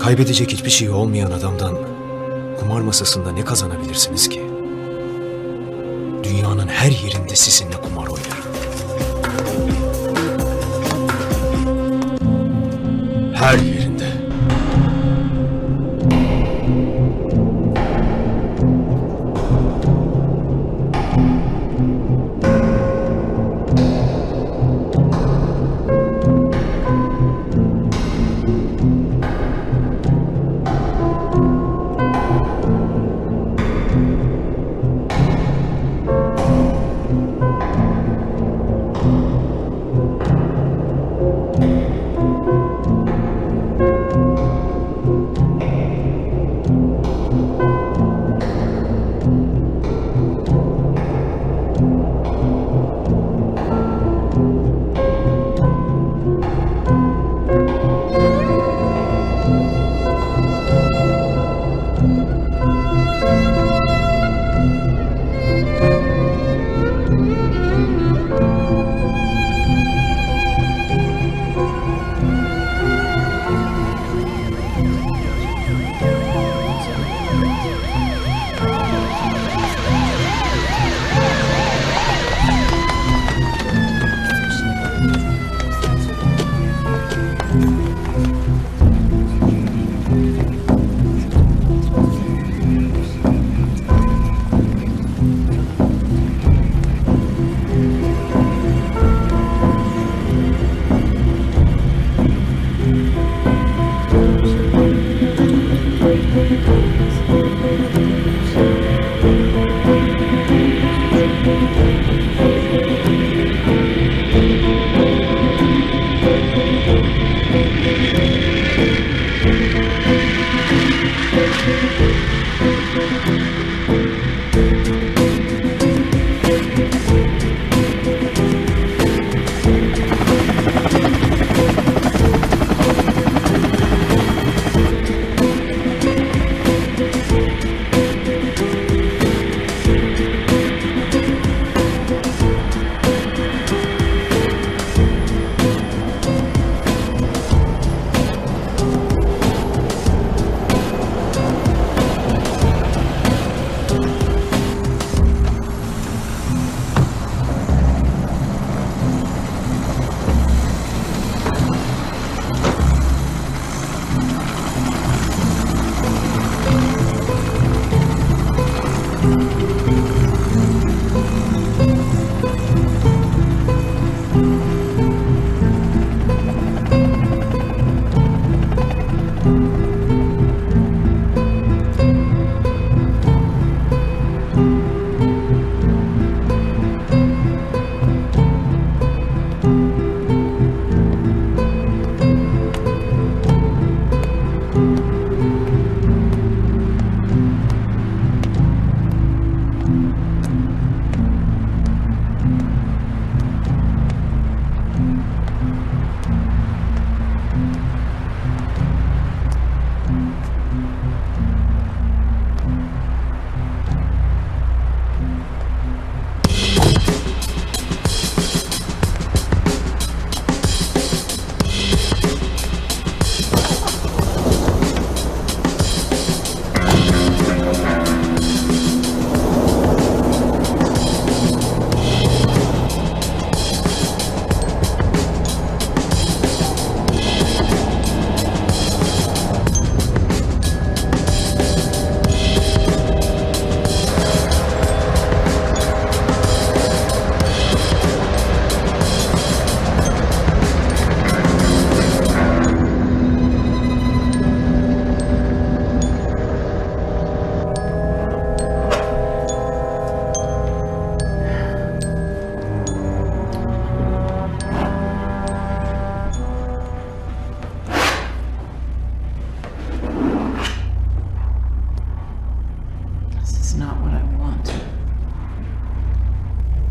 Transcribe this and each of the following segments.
Kaybedecek hiçbir şey olmayan adamdan kumar masasında ne kazanabilirsiniz ki? Dünyanın her yerinde sizinle kumar oynarım. Her yerinde.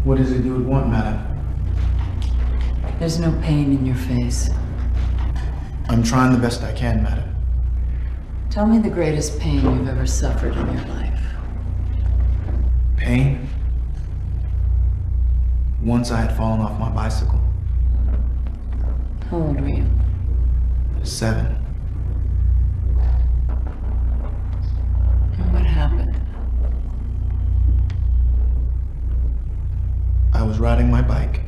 What is it you would want, madam? There's no pain in your face. I'm trying the best I can, madam. Tell me the greatest pain you've ever suffered in your life. Pain? Once I had fallen off my bicycle. How old were you? 7. was riding my bike.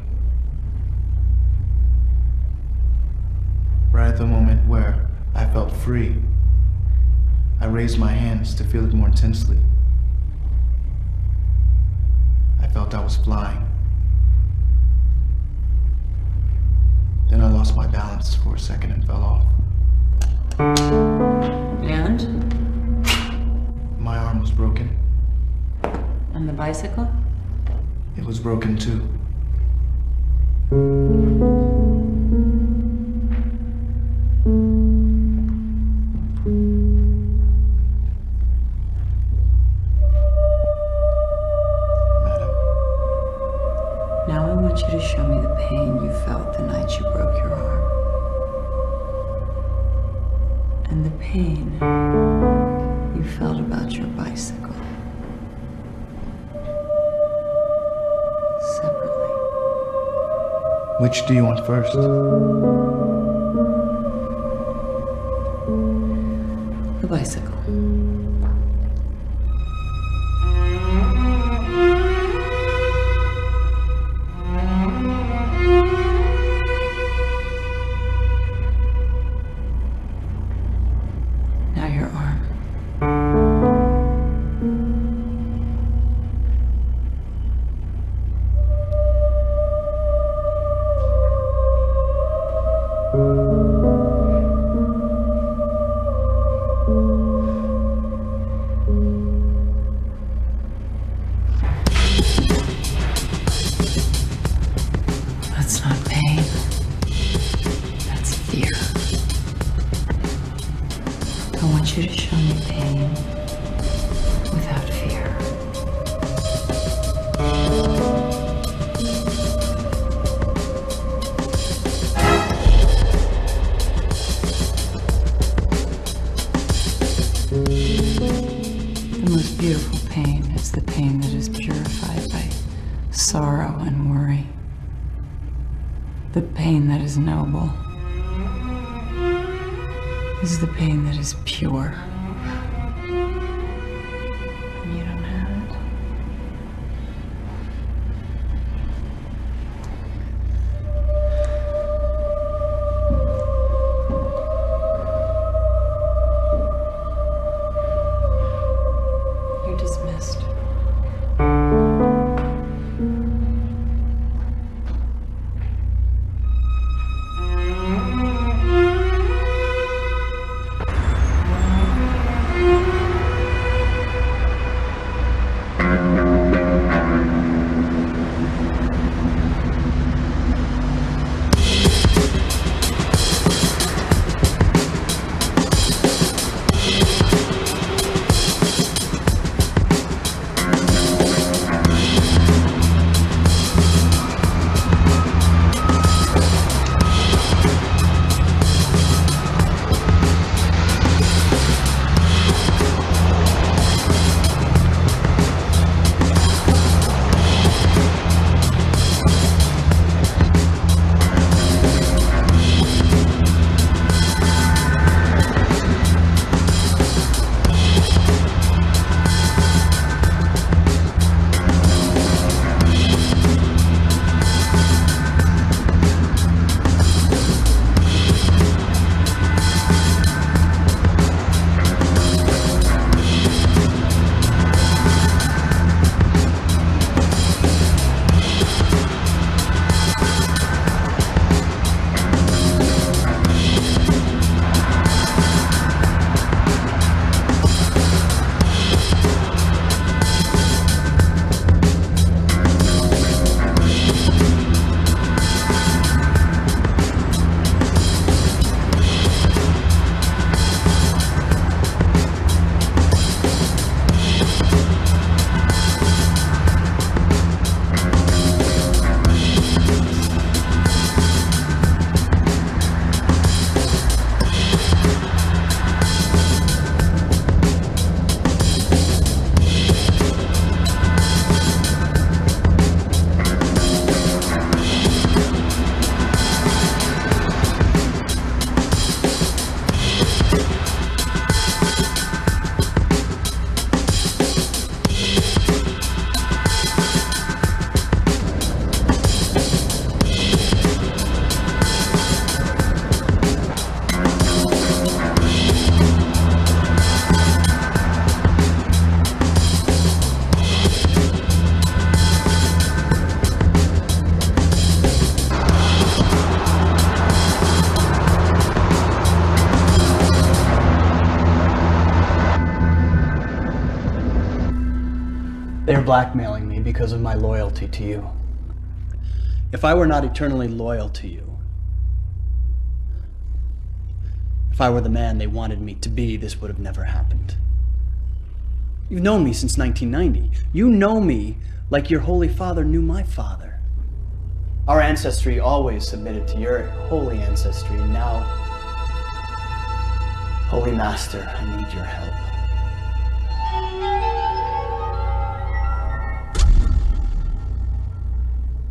Right at the moment where I felt free, I raised my hands to feel it more intensely. I felt I was flying. Then I lost my balance for a second and fell off. And? My arm was broken. And the bicycle? It was broken too. Madam, Now I want you to show me the pain you felt the night you broke your arm. And the pain you felt about your bicycle. Separately. which do you want first? The bicycle. Now your arm. That's not pain. That's fear. I want you to show me pain without fear. The most beautiful pain is the pain that is purified by sorrow and worry. The pain that is noble is the pain that is pure. And you don't have it. You're dismissed. You're blackmailing me because of my loyalty to you. If I were not eternally loyal to you, if I were the man they wanted me to be, this would have never happened. You've known me since 1990. You know me like your Holy Father knew my father. Our ancestry always submitted to your holy ancestry, and now, Holy Master, I need your help.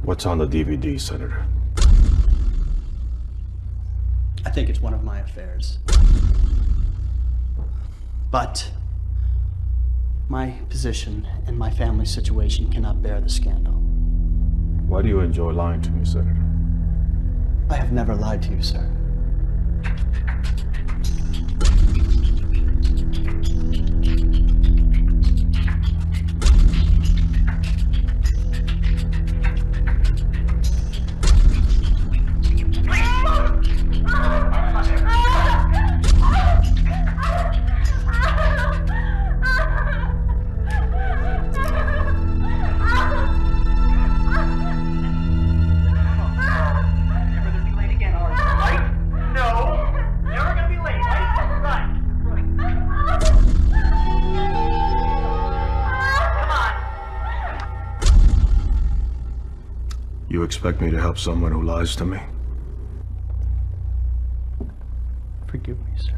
What's on the DVD, Senator? I think it's one of my affairs. But my position and my family situation cannot bear the scandal. Why do you enjoy lying to me, Senator? I have never lied to you, sir. You expect me to help someone who lies to me? Forgive me, sir.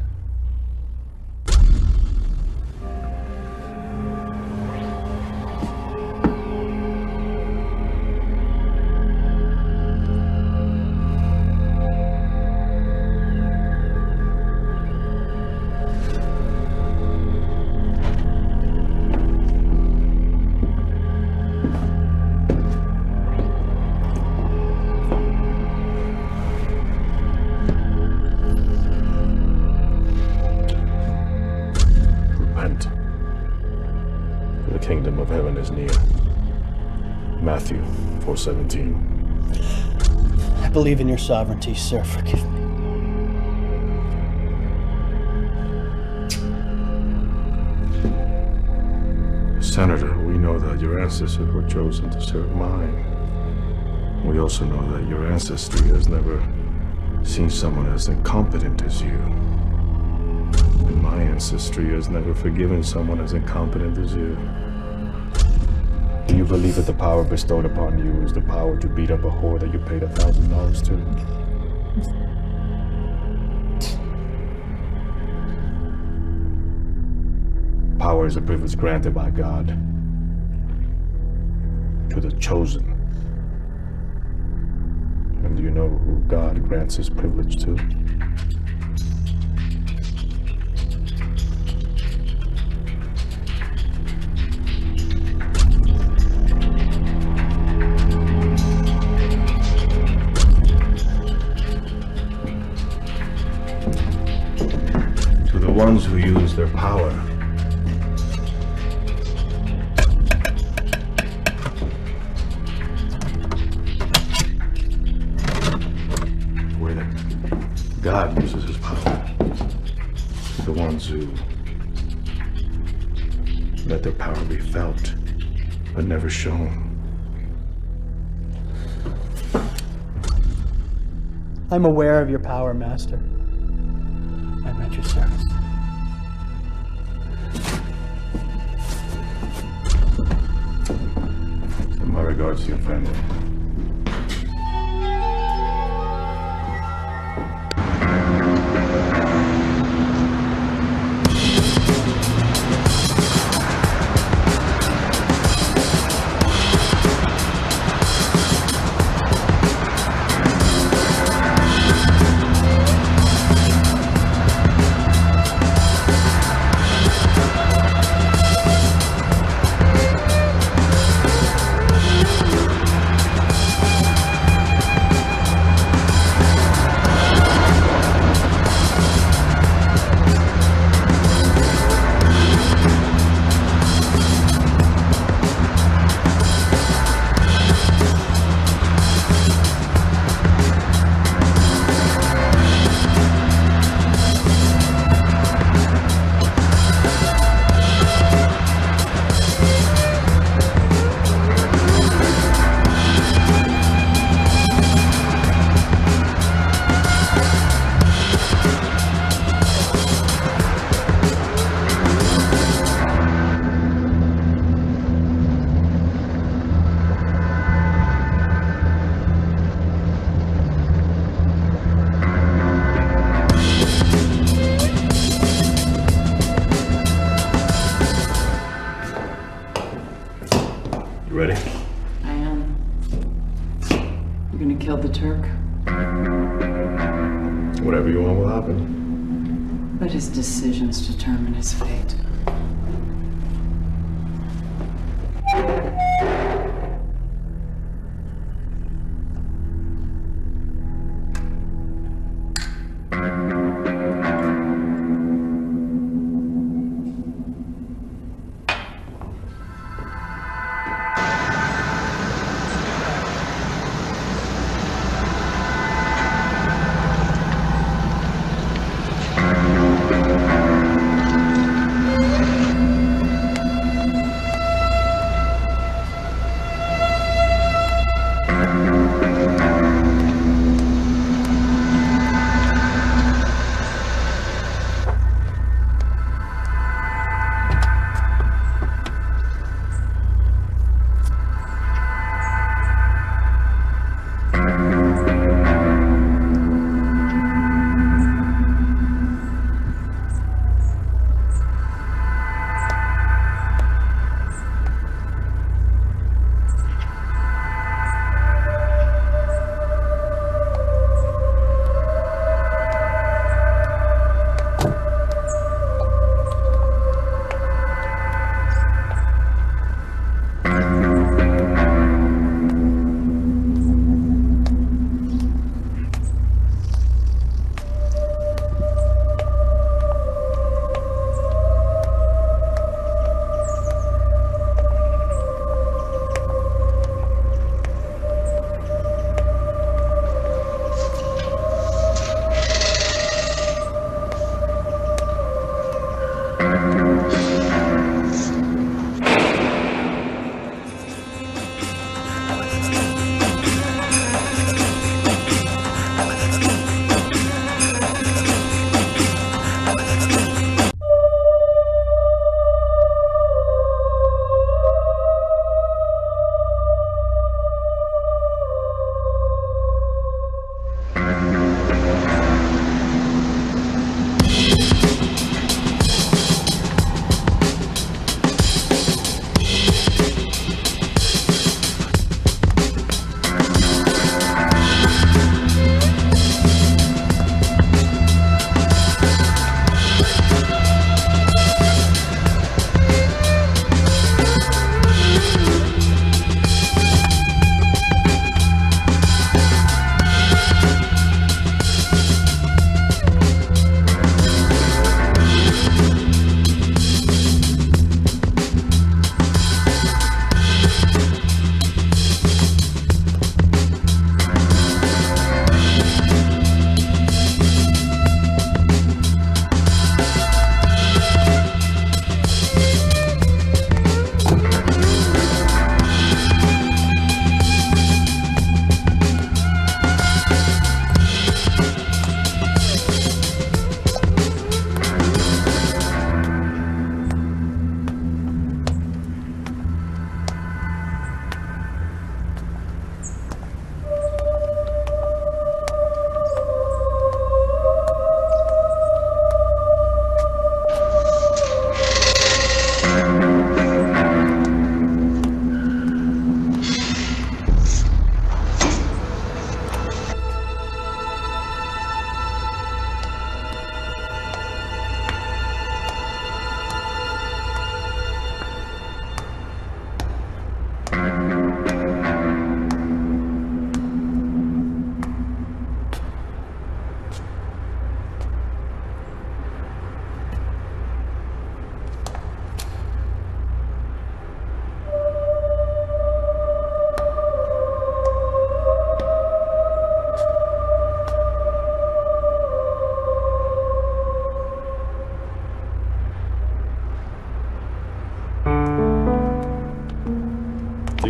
Kingdom of heaven is near. Matthew 4:17. I believe in your sovereignty, sir. Forgive me. Senator, we know that your ancestors were chosen to serve mine. We also know that your ancestry has never seen someone as incompetent as you. And my ancestry has never forgiven someone as incompetent as you. Do you believe that the power bestowed upon you is the power to beat up a whore that you paid $1,000 to? Power is a privilege granted by God to the chosen. And do you know who God grants his privilege to? The ones who use their power where God uses his power. The ones who let their power be felt but never shown. I'm aware of your power, Master. I'm at your service. Send my regards to your family. Whatever you want will happen. But his decisions determine his fate.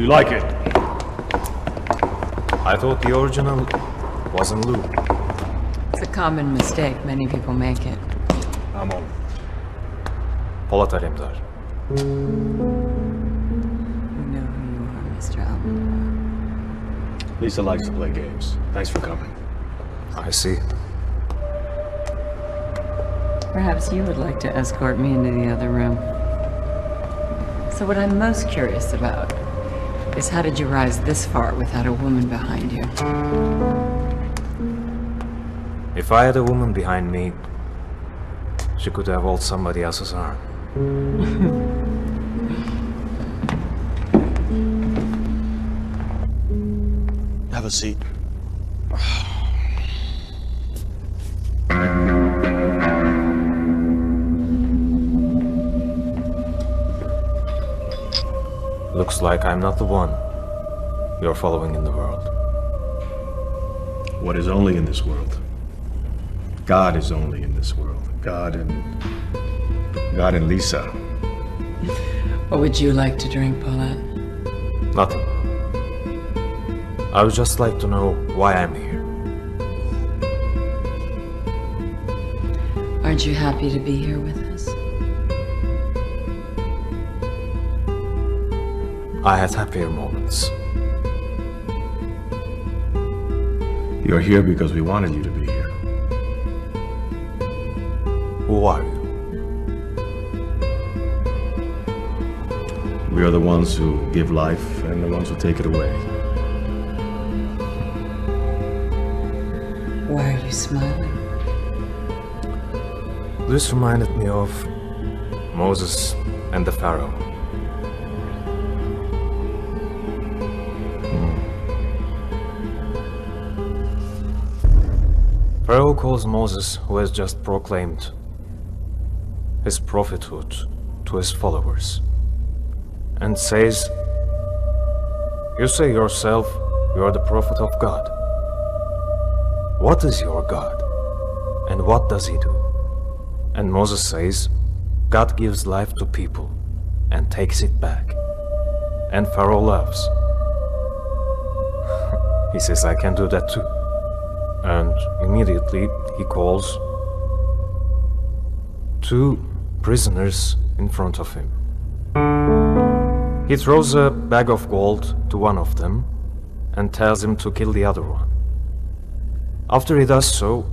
you like it? I thought the original was in loop. It's a common mistake. Many people make it. Amon. Polat Alemdar. We know who you are, Mr. Allen. Lisa likes to play games. Thanks for coming. I see. Perhaps you would like to escort me into the other room. So what I'm most curious about is how did you rise this far without a woman behind you? If I had a woman behind me, she could have hold somebody else's arm. Have a seat. Looks like I'm not the one you're following in the world. What is only in this world? God is only in this world. God and Lisa. What would you like to drink, Polat? Nothing. I would just like to know why I'm here. Aren't you happy to be here with us? I had happier moments. You're here because we wanted you to be here. Who are you? We are the ones who give life and the ones who take it away. Why are you smiling? This reminded me of Moses and the Pharaoh. Pharaoh calls Moses, who has just proclaimed his prophethood to his followers, and says, "You say yourself you are the prophet of God. What is your God, and what does he do?" And Moses says, "God gives life to people and takes it back." And Pharaoh laughs. He says, "I can do that too." And immediately he calls two prisoners in front of him. He throws a bag of gold to one of them and tells him to kill the other one. After he does so,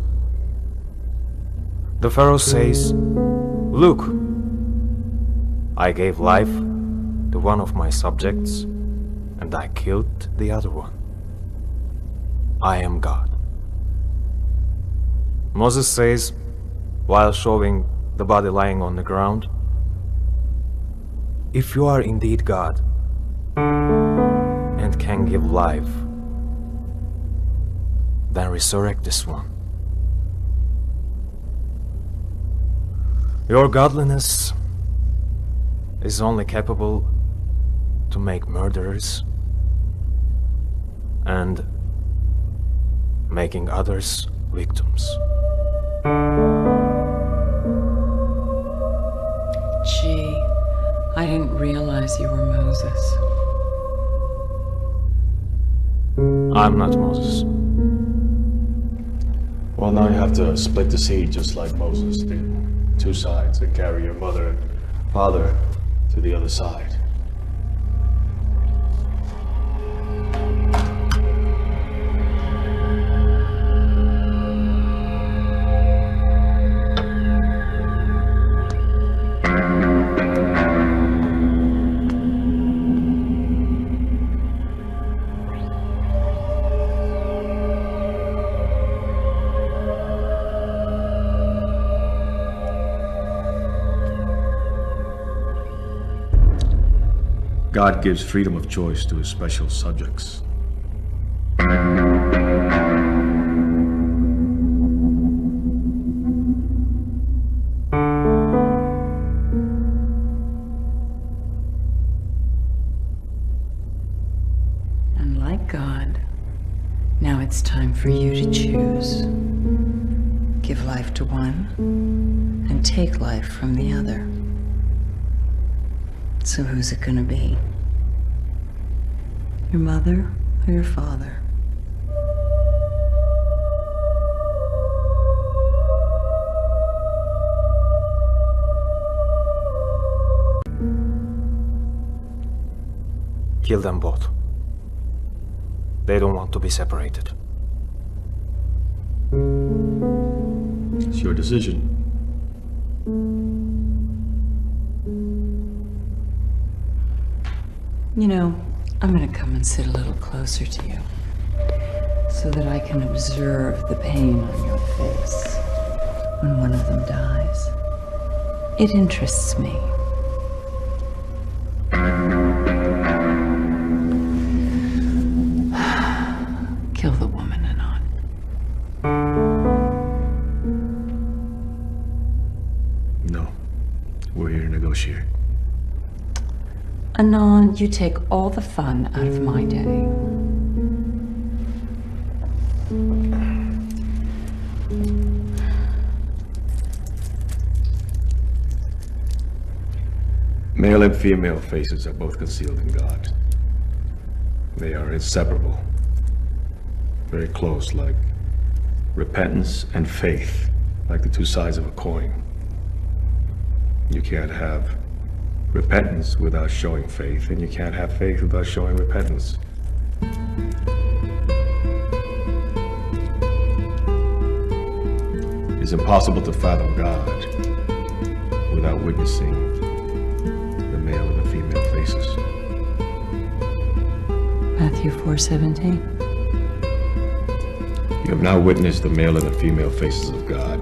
the Pharaoh says, "Look, I gave life to one of my subjects and I killed the other one. I am God." Moses says, while showing the body lying on the ground, "If you are indeed God and can give life, then resurrect this one. Your godliness is only capable to make murderers and making others victims." Gee, I didn't realize you were Moses. I'm not Moses. Well, now you have to split the seed just like Moses did. Two sides and carry your mother and father to the other side. God gives freedom of choice to his special subjects. And like God, now it's time for you to choose. Give life to one and take life from the other. So who's it gonna be? Your mother or your father? Kill them both. They don't want to be separated. It's your decision. You know, I'm gonna come and sit a little closer to you, so that I can observe the pain on your face when one of them dies. It interests me. Kill the woman, Anon. No. We're here to negotiate. Anon, you take all the fun out of my day. Male and female faces are both concealed in God. They are inseparable. Very close, like repentance and faith, like the two sides of a coin. You can't have repentance without showing faith, and you can't have faith without showing repentance. It's impossible to fathom God without witnessing the male and the female faces. Matthew 4:17. You have now witnessed the male and the female faces of God.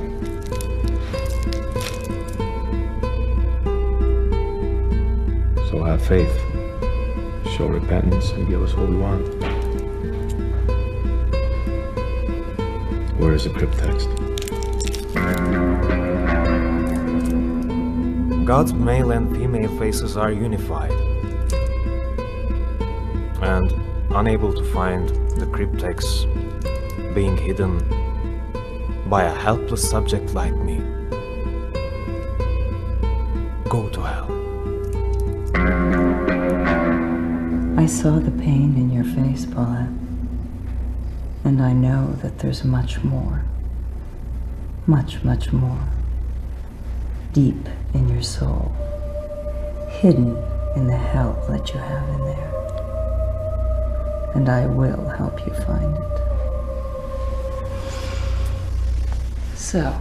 So have faith, show repentance, and give us what we want. Where is the crypt text? God's male and female faces are unified. And unable to find the cryptex being hidden by a helpless subject like me. Go to hell. I saw the pain in your face, Polat. And I know that there's much more. Much, much more. Deep in your soul. Hidden in the hell that you have in there. And I will help you find it. So,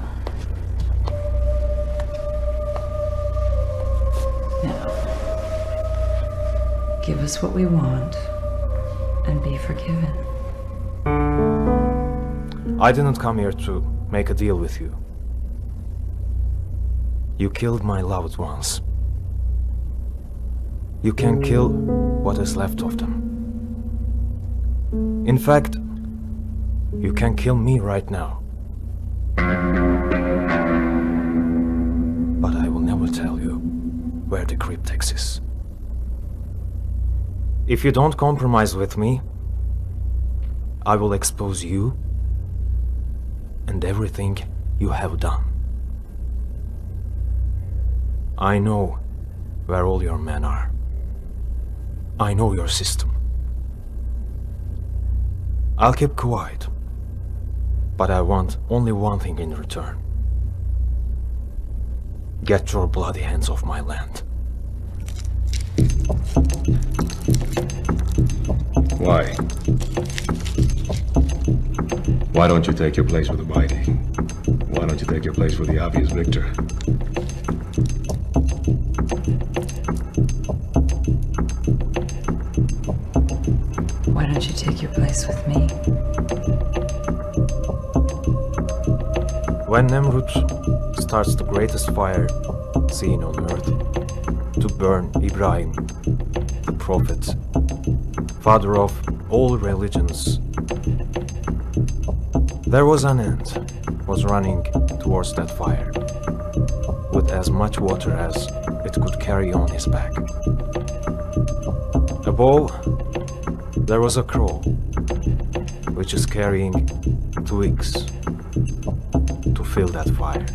now, give us what we want and be forgiven. I didn't come here to make a deal with you. You killed my loved ones. You can kill what is left of them. In fact, you can kill me right now. But I will never tell you where the cryptex is. If you don't compromise with me, I will expose you and everything you have done. I know where all your men are. I know your system. I'll keep quiet, but I want only one thing in return. Get your bloody hands off my land. Why? Why don't you take your place with the mighty? Why don't you take your place with the obvious victor? Why don't you take your place with me? When Nemrut starts the greatest fire seen on earth to burn Ibrahim, the prophet, father of all religions, there was an ant was running towards that fire with as much water as it could carry on his back. Above, there was a crow which is carrying twigs to fill that fire.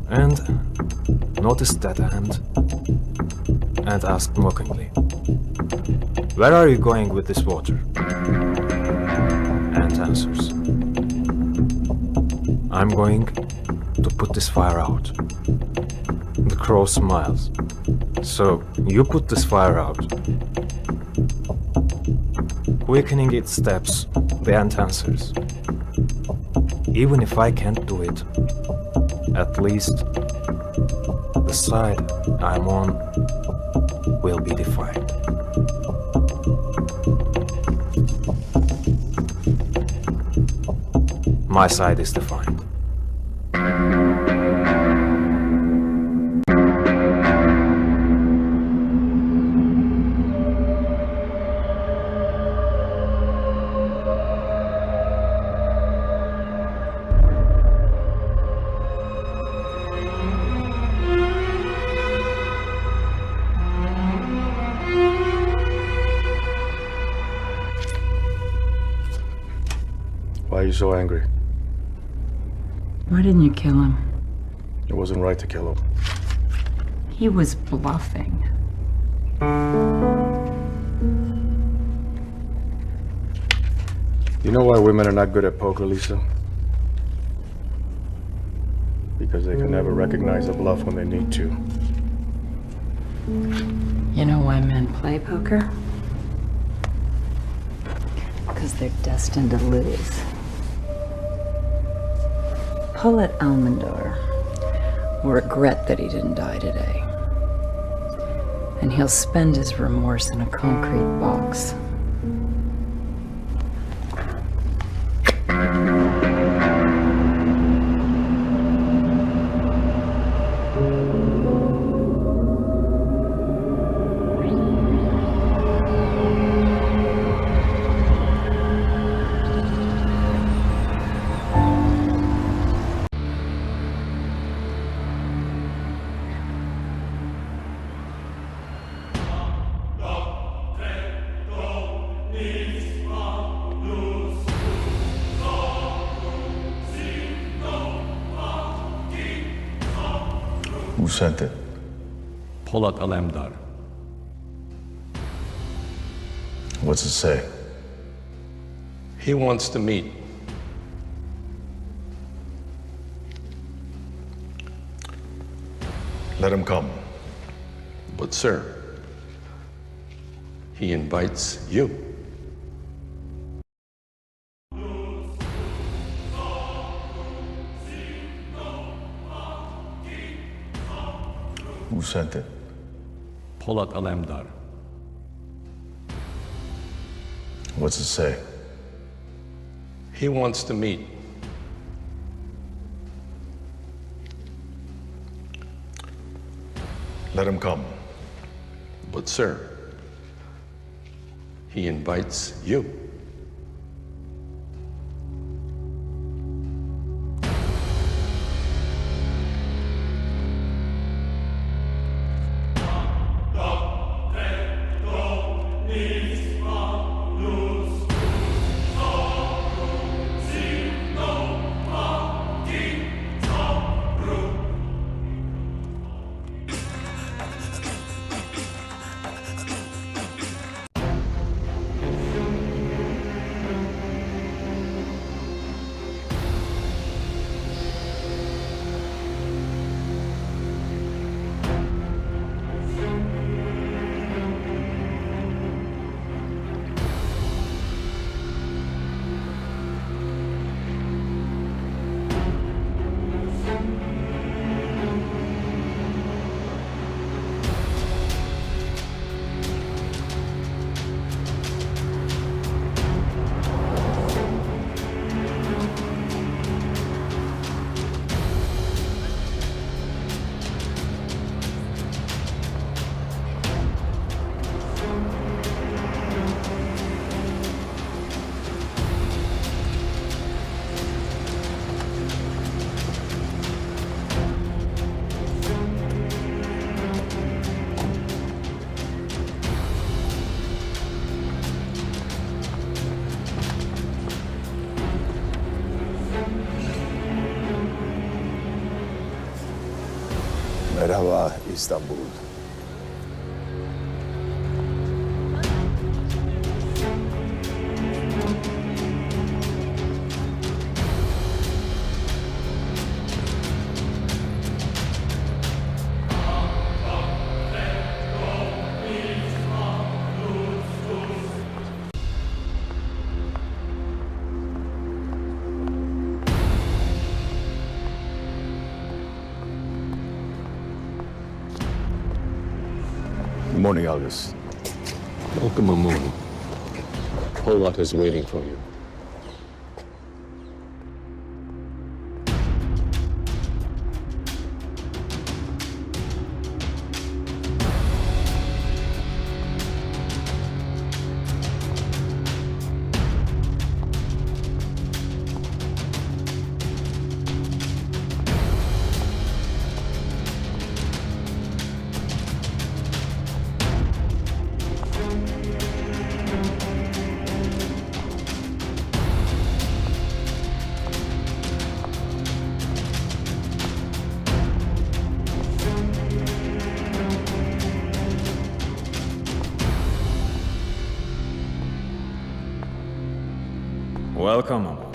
And noticed that ant and asked mockingly, "Where are you going with this water?" Ant answers, "I'm going to put this fire out." The crow smiles, "So you put this fire out?" Quickening its steps, the ant answers, "Even if I can't do it, at least the side I'm on will be defined." My side is defined. Why are you so angry? Why didn't you kill him? It wasn't right to kill him. He was bluffing. You know why women are not good at poker, Lisa? Because they can never recognize a bluff when they need to. You know why men play poker? Because they're destined to lose. Polat Alemdar'la will regret that he didn't die today. And he'll spend his remorse in a concrete box. Who sent it? Polat Alemdar'la. What's it say? He wants to meet. Let him come. But sir, he invites you. Who sent it? Polat Alemdar'la. What's it say? He wants to meet. Let him come. But sir, he invites you. Merhaba İstanbul. Good morning, August. Welcome, Amon. Polat is waiting for you. Welcome, Amon.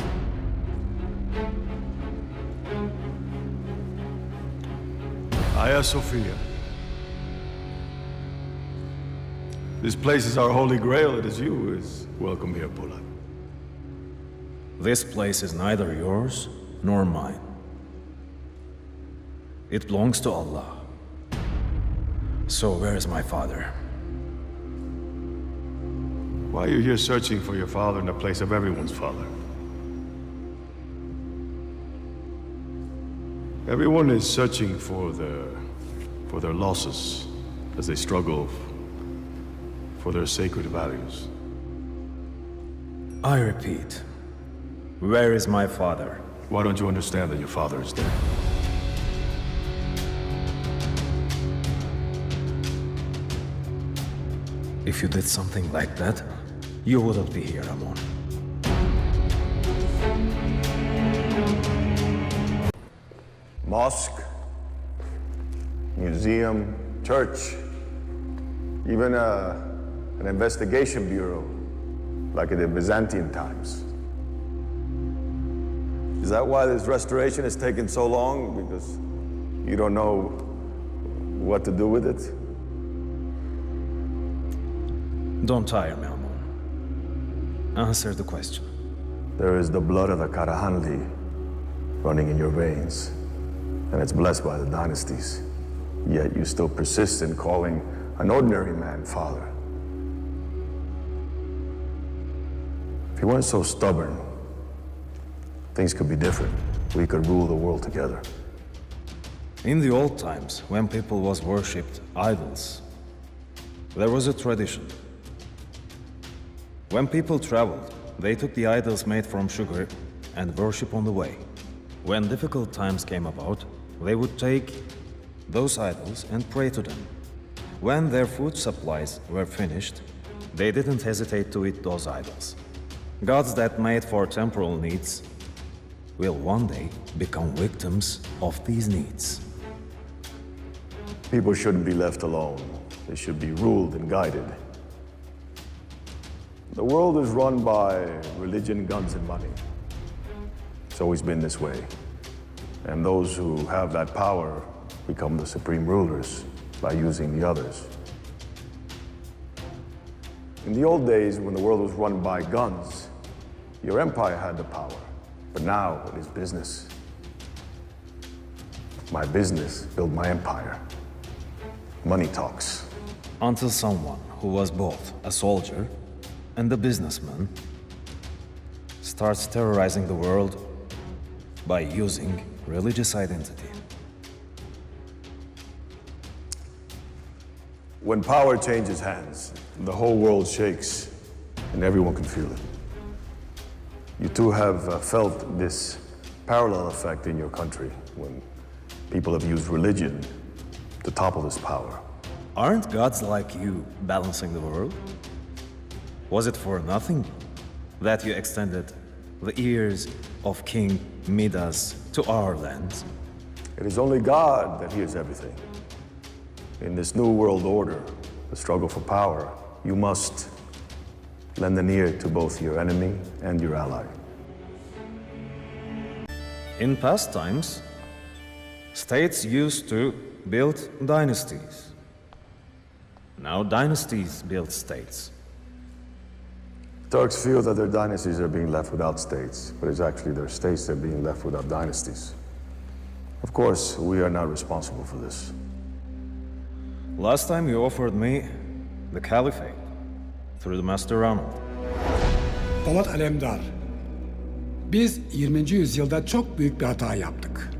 Ayasofya. This place is our holy grail. It is you who is welcome here, Polat. This place is neither yours nor mine. It belongs to Allah. So where is my father? Why are you here searching for your father in the place of everyone's father? Everyone is searching for their losses as they struggle for their sacred values. I repeat, where is my father? Why don't you understand that your father is dead? If you did something like that, you wouldn't be here, Amon. Mosque, museum, church, even an investigation bureau, like in the Byzantine times. Is that why this restoration has taken so long? Because you don't know what to do with it? Don't tire me, Amon. Answer the question. There is the blood of the Karahanli running in your veins, and it's blessed by the dynasties. Yet you still persist in calling an ordinary man father. If you weren't so stubborn, things could be different. We could rule the world together. In the old times, when people was worshipped idols, there was a tradition. When people traveled, they took the idols made from sugar and worship on the way. When difficult times came about, they would take those idols and pray to them. When their food supplies were finished, they didn't hesitate to eat those idols. Gods that made for temporal needs will one day become victims of these needs. People shouldn't be left alone. They should be ruled and guided. The world is run by religion, guns, and money. It's always been this way. And those who have that power become the supreme rulers by using the others. In the old days, when the world was run by guns, your empire had the power. But now it is business. My business built my empire. Money talks. Until someone who was both a soldier and a businessman starts terrorizing the world by using religious identity. When power changes hands, the whole world shakes and everyone can feel it. You too have felt this parallel effect in your country when people have used religion to topple this power. Aren't gods like you balancing the world? Was it for nothing that you extended the ears of King Midas to our lands? It is only God that hears everything. In this new world order, the struggle for power, you must lend an ear to both your enemy and your ally. In past times, states used to build dynasties. Now dynasties build states. Turks feel that their dynasties are being left without states, but it's actually their states that are being left without dynasties. Of course, we are not responsible for this. Last time you offered me the caliphate through the Master Ronald. Polat Alemdar. Biz 20. yüzyılda çok büyük bir hata yaptık.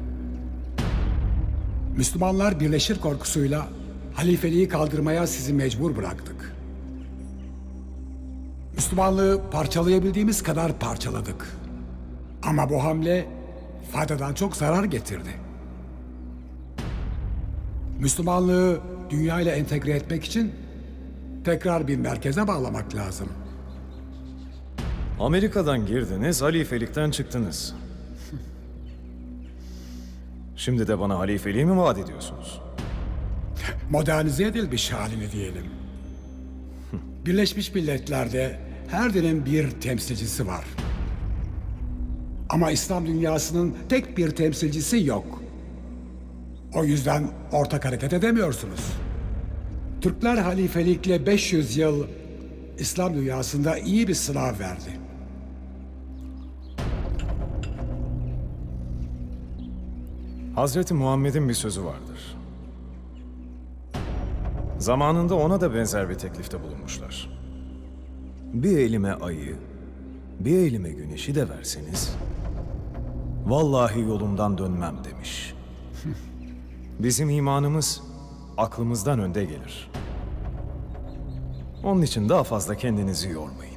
Müslümanlar birleşir korkusuyla halifeliği kaldırmaya sizi mecbur bıraktık. Müslümanlığı parçalayabildiğimiz kadar parçaladık. Ama bu hamle faydadan çok zarar getirdi. Müslümanlığı dünya ile entegre etmek için tekrar bir merkeze bağlamak lazım. Amerika'dan girdiniz, halifelikten çıktınız. Şimdi de bana halifeliği mi vaat ediyorsunuz? Modernize edilmiş halini diyelim. Birleşmiş Milletler'de her dinin bir temsilcisi var. Ama İslam dünyasının tek bir temsilcisi yok. O yüzden ortak hareket edemiyorsunuz. Türkler halifelikle 500 yıl İslam dünyasında iyi bir sınav verdi. Hazreti Muhammed'in bir sözü vardır. Zamanında ona da benzer bir teklifte bulunmuşlar. Bir elime ayı, bir elime güneşi de verseniz, vallahi yolumdan dönmem demiş. Bizim imanımız aklımızdan önde gelir. Onun için daha fazla kendinizi yormayın.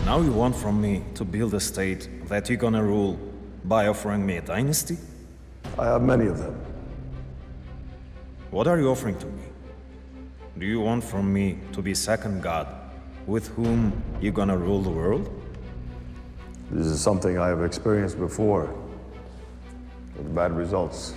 Now you want from me to build a state that you're gonna rule by offering me a dynasty? I have many of them. What are you offering to me? Do you want from me to be second god with whom you're gonna rule the world? This is something I have experienced before, with bad results.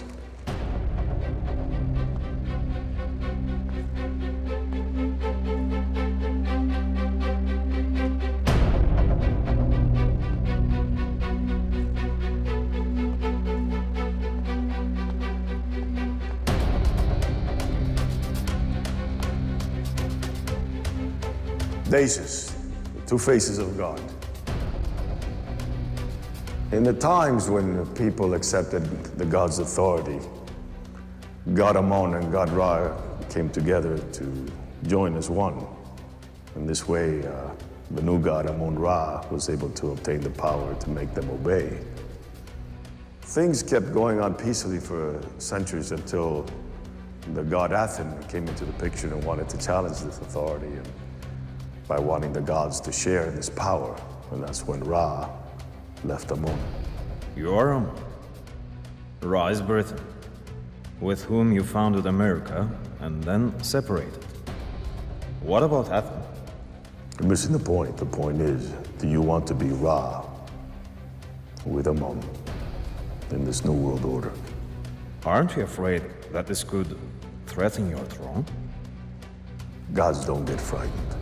Daces, the two faces of God. In the times when people accepted the God's authority, God Amon and God Ra came together to join as one. In this way, the new God Amon Ra was able to obtain the power to make them obey. Things kept going on peacefully for centuries until the god Athon came into the picture and wanted to challenge this authority and by wanting the gods to share in this power. And that's when Ra left Amon. You are Amon. Ra is Britain, with whom you founded America and then separated. What about Athon? You're missing the point. The point is, do you want to be Ra with Amon in this new world order? Aren't you afraid that this could threaten your throne? Gods don't get frightened.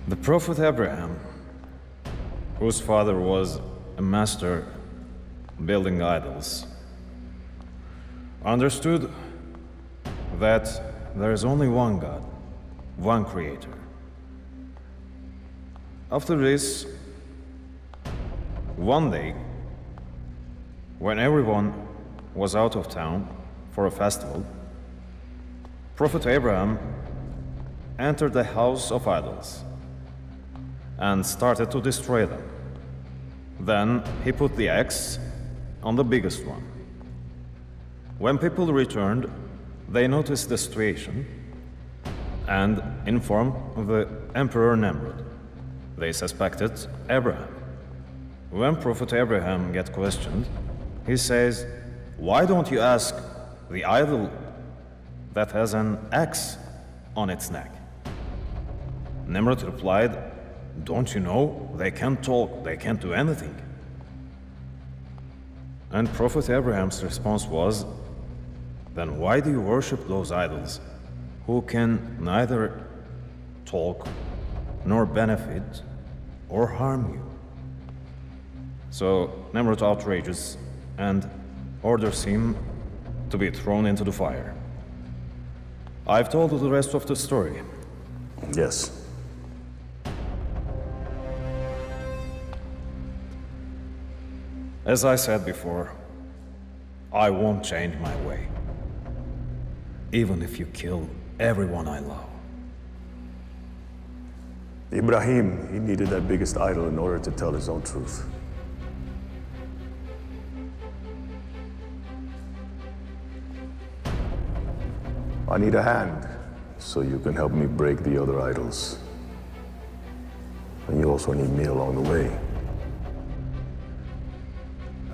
The prophet Abraham, whose father was a master building idols, understood that there is only one God, one creator. After this, one day, when everyone was out of town for a festival, Prophet Abraham entered the house of idols and started to destroy them. Then he put the axe on the biggest one. When people returned, they noticed the situation and informed the Emperor Nimrod. They suspected Abraham. When Prophet Abraham gets questioned, he says, "Why don't you ask the idol that has an axe on its neck?" Nimrod replied, "Don't you know, they can't talk, they can't do anything." And Prophet Abraham's response was, "Then why do you worship those idols who can neither talk nor benefit or harm you?" So Nimrod outrages and orders him to be thrown into the fire. I've told you the rest of the story. Yes. As I said before, I won't change my way, even if you kill everyone I love. Ibrahim, he needed that biggest idol in order to tell his own truth. I need a hand, so you can help me break the other idols. And you also need me along the way.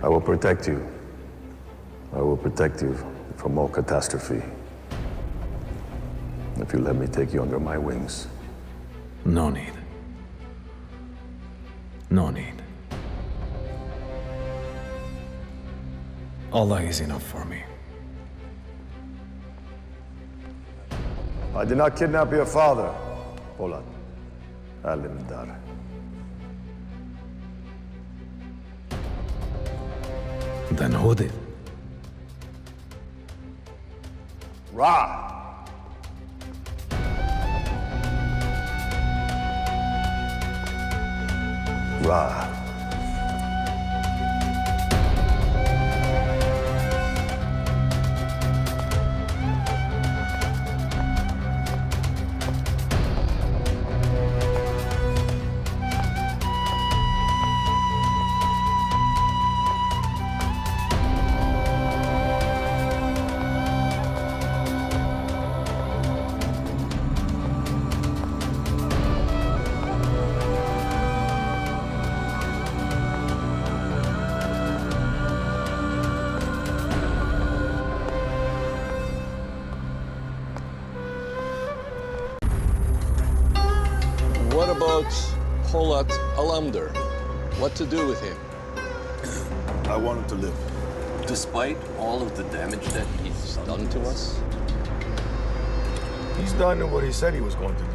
I will protect you. I will protect you from all catastrophe. If you let me take you under my wings. No need. No need. Allah is enough for me. I did not kidnap your father, Polat Alemdar'la. Then who did? Ra! Ra. What about Polat Alemdar'la? What to do with him? I want him to live. Despite all of the damage that he's done to us? He's done what he said he was going to do.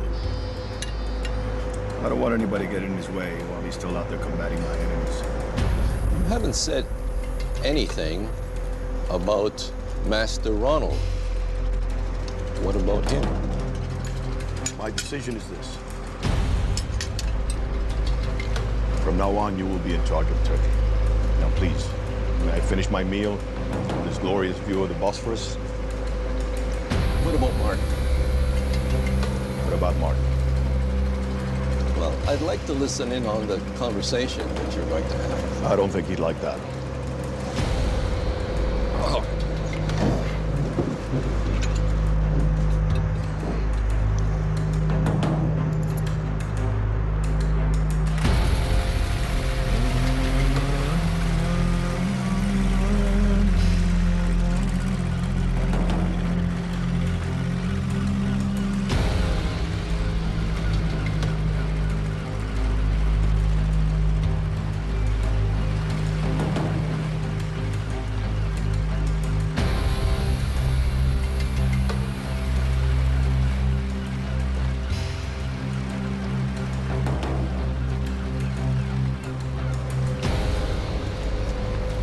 I don't want anybody getting in his way while he's still out there combating my enemies. You haven't said anything about Master Ronald. What about him? My decision is this. From now on, you will be in charge of Turkey. Now, please, may I finish my meal with this glorious view of the Bosphorus? What about Mark? What about Mark? Well, I'd like to listen in on the conversation that you're going to have. I don't think he'd like that. Oh.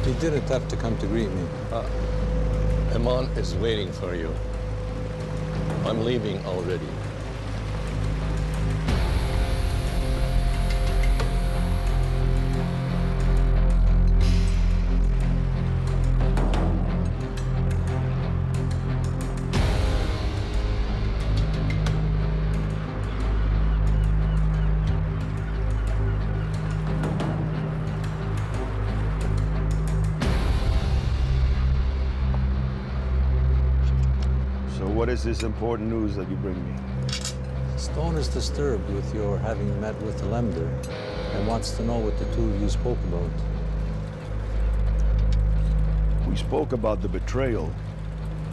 You didn't have to come to greet me. Amon is waiting for you. I'm leaving already. What is this important news that you bring me? Stone is disturbed with your having met with Alemdar and wants to know what the two of you spoke about. We spoke about the betrayal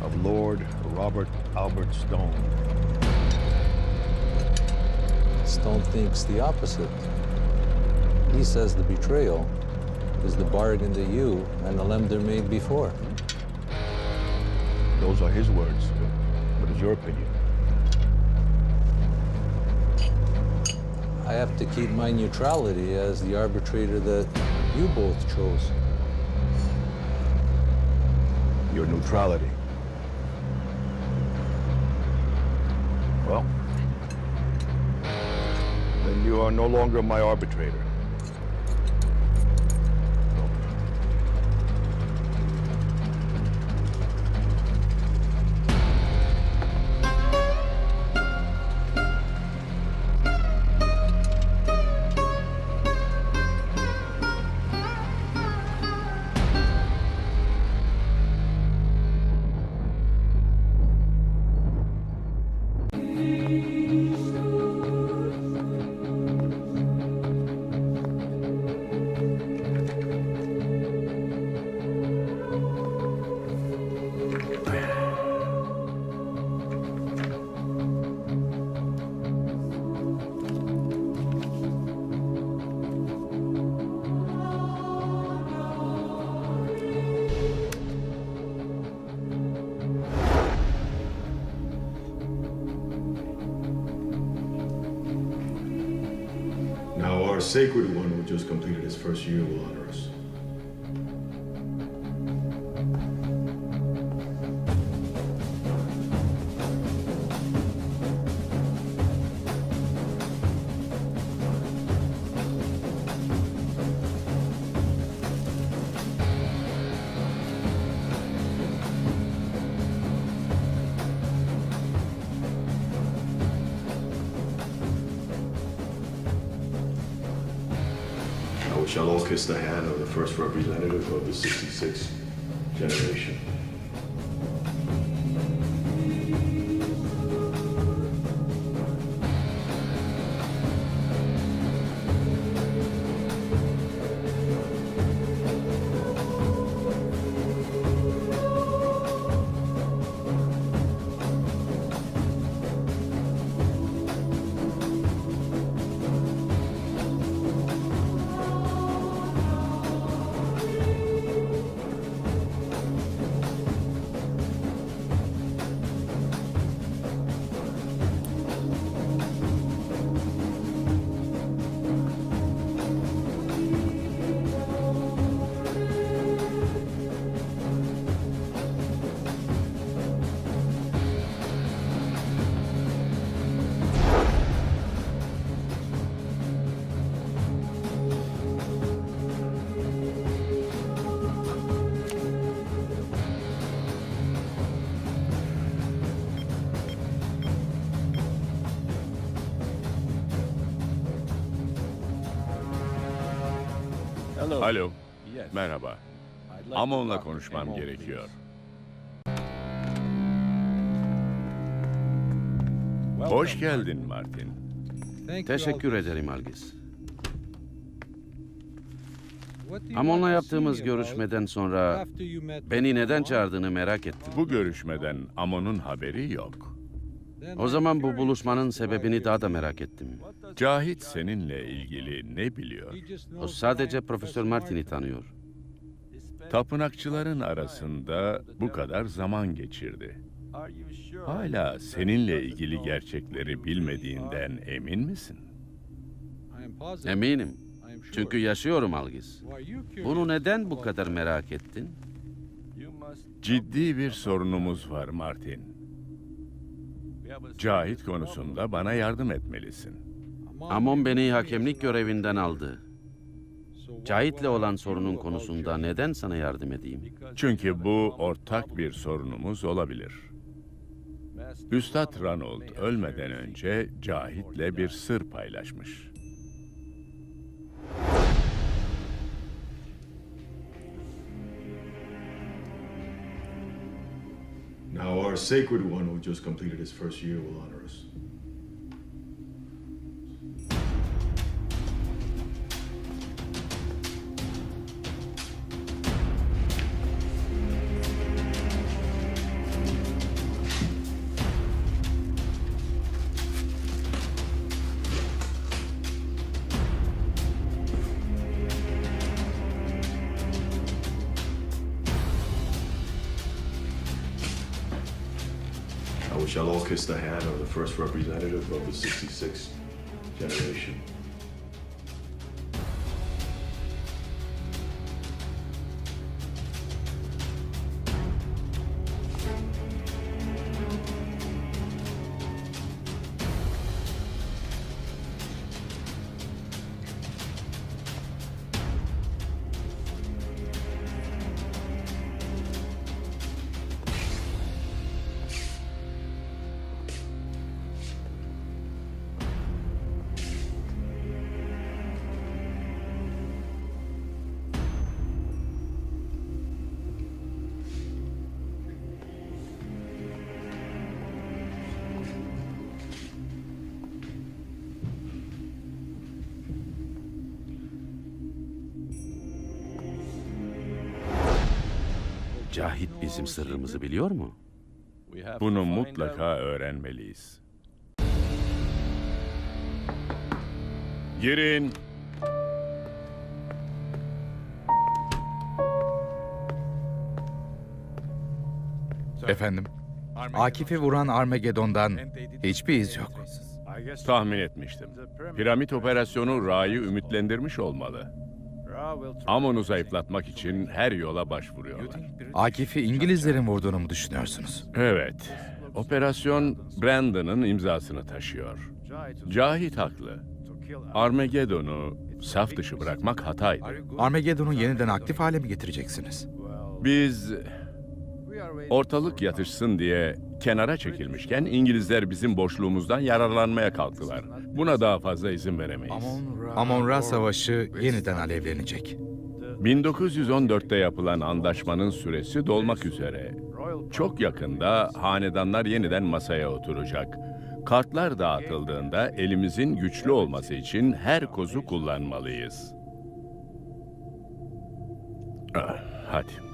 of Lord Robert Albert Stone. Stone thinks the opposite. He says the betrayal is the bargain that you and Alemdar made before. Those are his words. What is your opinion? I have to keep my neutrality as the arbitrator that you both chose. Your neutrality. Well, then you are no longer my arbitrator. our sacred one who just completed his first year will honor us. We shall all kiss the hand of the first representative of the 66th generation. Alo, merhaba. Amon'la konuşmam gerekiyor. Hoş geldin Martin. Teşekkür ederim Algis. Amon'la yaptığımız görüşmeden sonra beni neden çağırdığını merak ettim. Bu görüşmeden Amon'un haberi yok. O zaman bu buluşmanın sebebini daha da merak ettim. Cahit seninle ilgili ne biliyor? O sadece Profesör Martin'i tanıyor. Tapınakçıların arasında bu kadar zaman geçirdi. Hala seninle ilgili gerçekleri bilmediğinden emin misin? Eminim. Çünkü yaşıyorum Algis. Bunu neden bu kadar merak ettin? Ciddi bir sorunumuz var Martin. Cahit konusunda bana yardım etmelisin. Amon beni hakemlik görevinden aldı. Cahit'le olan sorunun konusunda neden sana yardım edeyim? Çünkü bu ortak bir sorunumuz olabilir. Üstad Ranald ölmeden önce Cahit'le bir sır paylaşmış. Now our sacred one who just completed his first year will honor us. We shall all kiss the hand of the first representative of the 66th generation. Cahit bizim sırrımızı biliyor mu? Bunu mutlaka öğrenmeliyiz. Girin. Efendim, Akif'i vuran Armageddon'dan hiçbir iz yok. Tahmin etmiştim. Piramit Operasyonu Ra'yı ümitlendirmiş olmalı. Amon'u zayıflatmak için her yola başvuruyorlar. Akif'i İngilizlerin vurduğunu mu düşünüyorsunuz? Evet. Operasyon Brandon'ın imzasını taşıyor. Cahit haklı. Armageddon'u saf dışı bırakmak hataydı. Armageddon'u yeniden aktif hale mi getireceksiniz? Biz ortalık yatışsın diye kenara çekilmişken İngilizler bizim boşluğumuzdan yararlanmaya kalktılar. Buna daha fazla izin veremeyiz. Amon-Ra Savaşı yeniden alevlenecek. 1914'te yapılan anlaşmanın süresi dolmak üzere. Çok yakında hanedanlar yeniden masaya oturacak. Kartlar dağıtıldığında elimizin güçlü olması için her kozu kullanmalıyız. Hadi.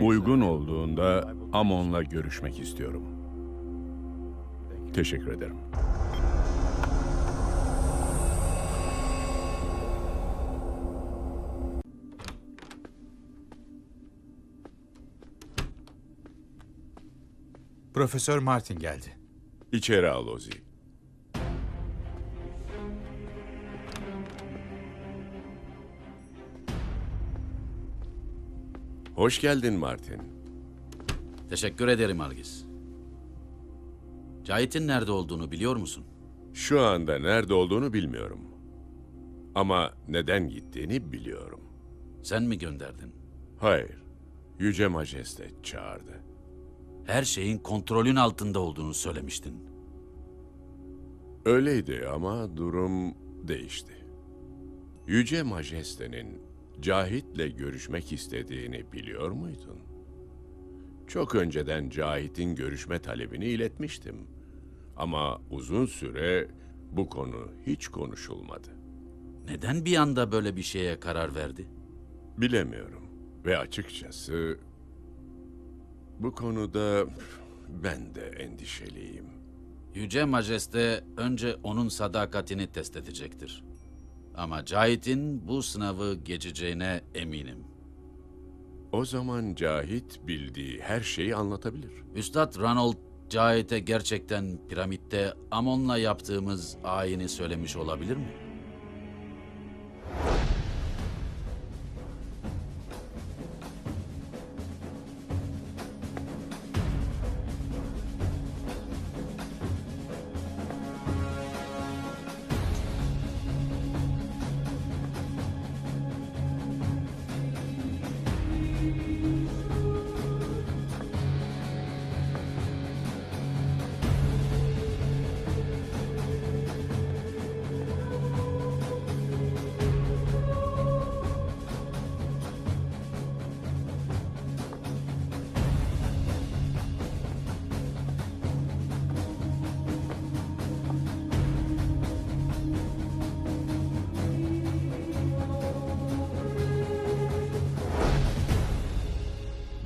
Uygun olduğunda Amon'la görüşmek istiyorum. Teşekkür ederim. Profesör Martin geldi. İçeri al Ozi. Hoş geldin Martin. Teşekkür ederim Algis. Cahit'in nerede olduğunu biliyor musun? Şu anda nerede olduğunu bilmiyorum. Ama neden gittiğini biliyorum. Sen mi gönderdin? Hayır, Yüce Majeste çağırdı. Her şeyin kontrolün altında olduğunu söylemiştin. Öyleydi ama durum değişti. Yüce Majeste'nin Cahit'le görüşmek istediğini biliyor muydun? Çok önceden Cahit'in görüşme talebini iletmiştim. Ama uzun süre bu konu hiç konuşulmadı. Neden bir anda böyle bir şeye karar verdi? Bilemiyorum ve açıkçası bu konuda ben de endişeliyim. Yüce Majeste önce onun sadakatini test edecektir. Ama Cahit'in bu sınavı geçeceğine eminim. O zaman Cahit bildiği her şeyi anlatabilir. Üstad Ronald, Cahit'e gerçekten piramitte Amon'la yaptığımız ayini söylemiş olabilir mi?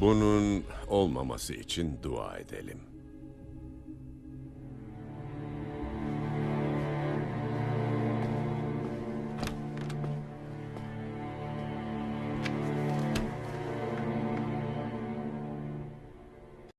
Bunun olmaması için dua edelim.